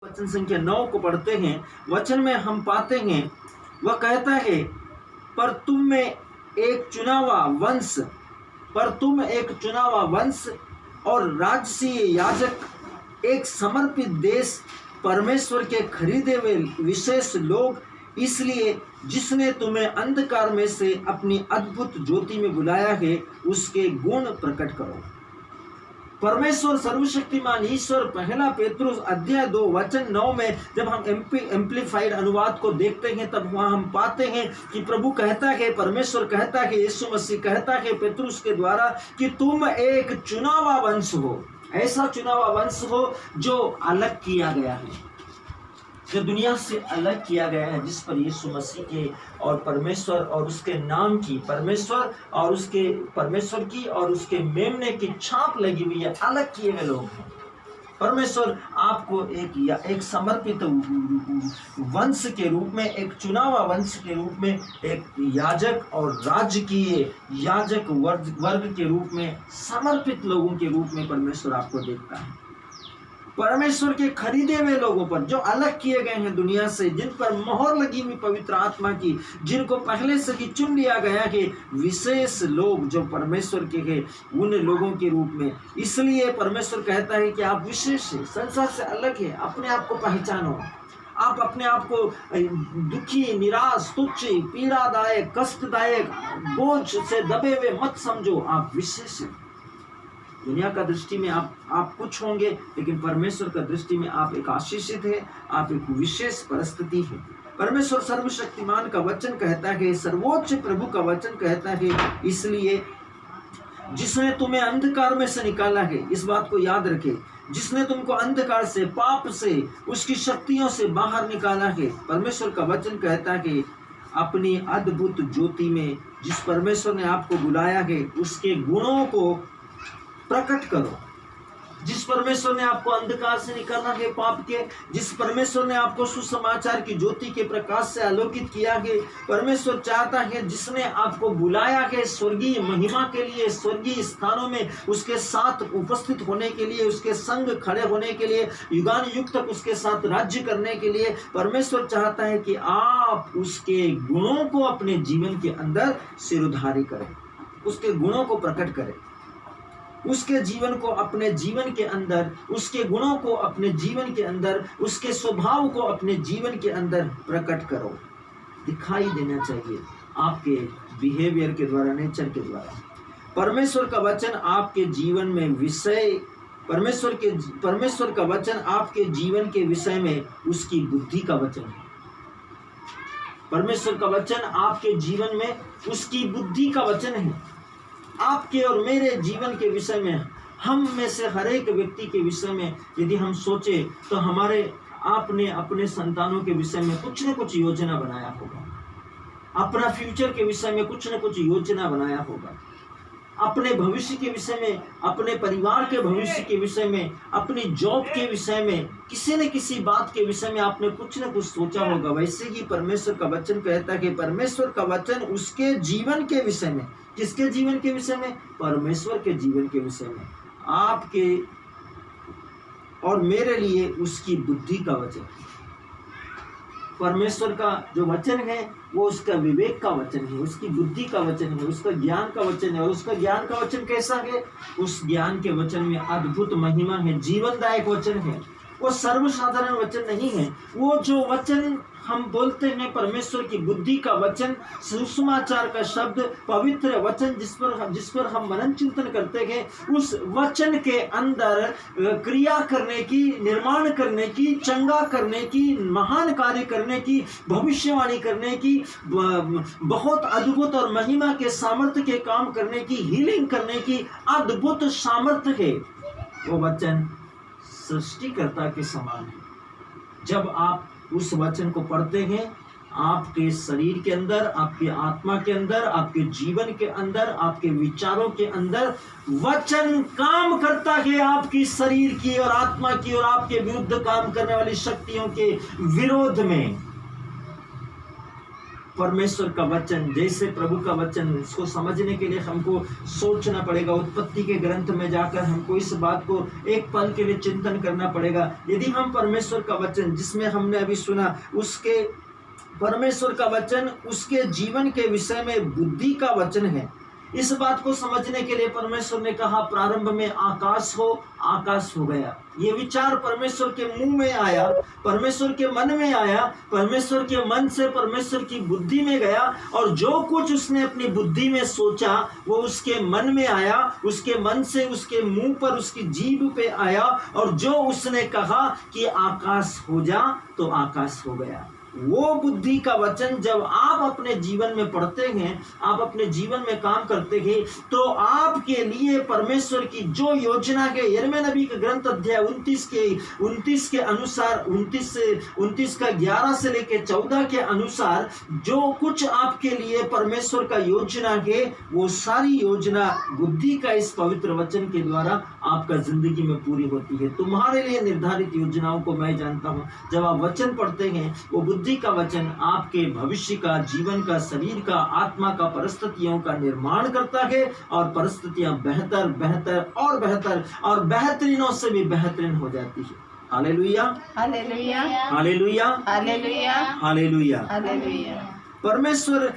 वचन संख्या 9 को पढ़ते हैं, वचन में हम पाते हैं, वह कहता है, पर तुम एक चुनावा वंश और राजसीय याजक, एक समर्पित देश, परमेश्वर के खरीदे हुए विशेष लोग, इसलिए जिसने तुम्हें अंधकार में से अपनी अद्भुत ज्योति में बुलाया है, उसके गुण प्रकट करो। परमेश्वर सर्वशक्तिमान ईश्वर, पहला पेतरुस अध्याय 2 वचन 9 में जब हम एम्प्लीफाइड अनुवाद को देखते हैं, तब वहां हम पाते हैं कि प्रभु कहता है, परमेश्वर कहता है, यीशु मसीह कहता है पेतरुस के द्वारा कि तुम एक चुनावा वंश हो, ऐसा चुनावा वंश हो जो अलग किया गया है, जो दुनिया से अलग किया गया है, जिस पर यीशु मसीह के और परमेश्वर और उसके नाम की, परमेश्वर की और उसके मेमने की छाप लगी हुई है, अलग किए गए लोग हैं। परमेश्वर आपको एक समर्पित वंश के रूप में, एक चुनावा वंश के रूप में, एक याजक और राजकीय याजक वर्ग के रूप में, समर्पित लोगों के रूप में परमेश्वर आपको देखता है। परमेश्वर के खरीदे हुए लोगों पर, जो अलग किए गए हैं दुनिया से, जिन पर मोहर लगी हुई पवित्र आत्मा की, जिनको पहले से ही चुन लिया गया कि विशेष लोग जो परमेश्वर के हैं, उन लोगों के रूप में। इसलिए परमेश्वर कहता है कि आप विशेष हैं, संसार से अलग है, अपने आप को पहचानो। आप अपने आप को दुखी, निराश, तुच्छ, पीड़ादायक, कष्टदायक, बोझ से दबे हुए मत समझो, आप विशेष हैं। दुनिया का दृष्टि में आप कुछ होंगे, लेकिन परमेश्वर का दृष्टि में आप एक आशीषित है, आप एक विशेष परिस्थिति है। परमेश्वर सर्वशक्तिमान का वचन कहता है, सर्वोच्च प्रभु का वचन कहता है, इसलिए जिसने तुम्हें अंधकार में से निकाला है, इस बात को याद रखें, जिसने तुमको अंधकार से, पाप से, उसकी शक्तियों से बाहर निकाला है। परमेश्वर का वचन कहता है, अपनी अद्भुत ज्योति में जिस परमेश्वर ने आपको बुलाया है, उसके गुणों को प्रकट करो। जिस परमेश्वर ने आपको अंधकार से निकाला है, पाप के, जिस परमेश्वर ने आपको सुसमाचार की ज्योति के प्रकाश से आलोकित किया है, परमेश्वर चाहता है, जिसने आपको बुलाया है स्वर्गीय महिमा के लिए, स्वर्गीय स्थानों में उसके साथ उपस्थित होने के लिए, उसके संग खड़े होने के लिए, युगान युग तक उसके साथ राज्य करने के लिए, परमेश्वर चाहता है कि आप उसके गुणों को अपने जीवन के अंदर सिरउधारी करें, उसके गुणों को प्रकट करें, उसके जीवन को अपने जीवन के अंदर, उसके गुणों को अपने जीवन के अंदर, उसके स्वभाव को अपने जीवन के अंदर प्रकट करो। दिखाई देना चाहिए आपके बिहेवियर के द्वारा, नेचर के द्वारा। परमेश्वर का वचन आपके जीवन में विषय, परमेश्वर का वचन आपके जीवन के विषय में उसकी बुद्धि का वचन है। परमेश्वर का वचन आपके जीवन में उसकी बुद्धि का वचन है। आपके और मेरे जीवन के विषय में, हम में से हर एक व्यक्ति के विषय में यदि हम सोचे, तो आपने अपने संतानों के विषय में कुछ न कुछ योजना बनाया होगा, अपना फ्यूचर के विषय में कुछ न कुछ योजना बनाया होगा, अपने भविष्य के विषय में, अपने परिवार के भविष्य के विषय में, अपनी जॉब के विषय में, किसी न किसी बात के विषय में आपने कुछ न कुछ सोचा होगा। वैसे ही परमेश्वर का वचन कहता है कि परमेश्वर का वचन उसके जीवन के विषय में, किसके जीवन के विषय में? परमेश्वर के जीवन के विषय में, आपके और मेरे लिए उसकी बुद्धि का वचन। परमेश्वर का जो वचन है वो उसका विवेक का वचन है, उसकी बुद्धि का वचन है, उसका ज्ञान का वचन है। और उसका ज्ञान का वचन कैसा है? उस ज्ञान के वचन में अद्भुत महिमा है, जीवनदायक वचन है। वो सर्वसाधारण वचन नहीं है। वो जो वचन हम बोलते हैं, परमेश्वर की बुद्धि का वचन, सुसमाचार का शब्द, पवित्र वचन, जिस पर हम मनन चिंतन करते हैं, उस वचन के अंदर क्रिया करने की, निर्माण करने की, चंगा करने की, महान कार्य करने की, भविष्यवाणी करने की, बहुत अद्भुत और महिमा के सामर्थ्य के काम करने की, हीलिंग करने की अद्भुत सामर्थ्य है। वो वचन सृष्टिकर्ता के समान है। जब आप उस वचन को पढ़ते हैं, आपके शरीर के अंदर, आपकी आत्मा के अंदर, आपके जीवन के अंदर, आपके विचारों के अंदर वचन काम करता है आपकी शरीर की और आत्मा की और आपके विरुद्ध काम करने वाली शक्तियों के विरोध में। परमेश्वर का वचन, जैसे प्रभु का वचन, उसको समझने के लिए हमको सोचना पड़ेगा। उत्पत्ति के ग्रंथ में जाकर हमको इस बात को एक पल के लिए चिंतन करना पड़ेगा। यदि हम परमेश्वर का वचन, जिसमें हमने अभी सुना, उसके परमेश्वर का वचन उसके जीवन के विषय में बुद्धि का वचन है। इस बात को समझने के लिए परमेश्वर ने कहा प्रारंभ में आकाश हो, आकाश हो गया। ये विचार परमेश्वर के मुंह में आया, परमेश्वर के मन में आया, परमेश्वर के मन से परमेश्वर की बुद्धि में गया, और जो कुछ उसने अपनी बुद्धि में सोचा वो उसके मन में आया, उसके मन से उसके मुंह पर, उसकी जीभ पे आया, और जो उसने कहा कि आकाश हो जा तो आकाश हो गया। वो बुद्धि का वचन जब आप अपने जीवन में पढ़ते हैं, आप अपने जीवन में काम करते हैं, तो आपके लिए परमेश्वर की जो योजना के यिर्मयाह नबी के ग्रंथ अध्याय 29 के अनुसार, 29 का 11 से लेकर 14 के अनुसार जो कुछ आपके लिए परमेश्वर का योजना है, वो सारी योजना बुद्धि का इस पवित्र वचन के द्वारा आपका जिंदगी में पूरी होती है। तुम्हारे लिए निर्धारित योजनाओं को मैं जानता हूँ। जब आप वचन पढ़ते हैं, वो बुद्धि का वचन आपके भविष्य का, जीवन का, शरीर का, आत्मा का, परिस्थितियों का निर्माण करता है, और परिस्थितियां बेहतर बेहतर और बेहतर और बेहतरीनों से भी बेहतरीन हो जाती है। Hallelujah, hallelujah, hallelujah, hallelujah, hallelujah. Hallelujah. परमेश्वर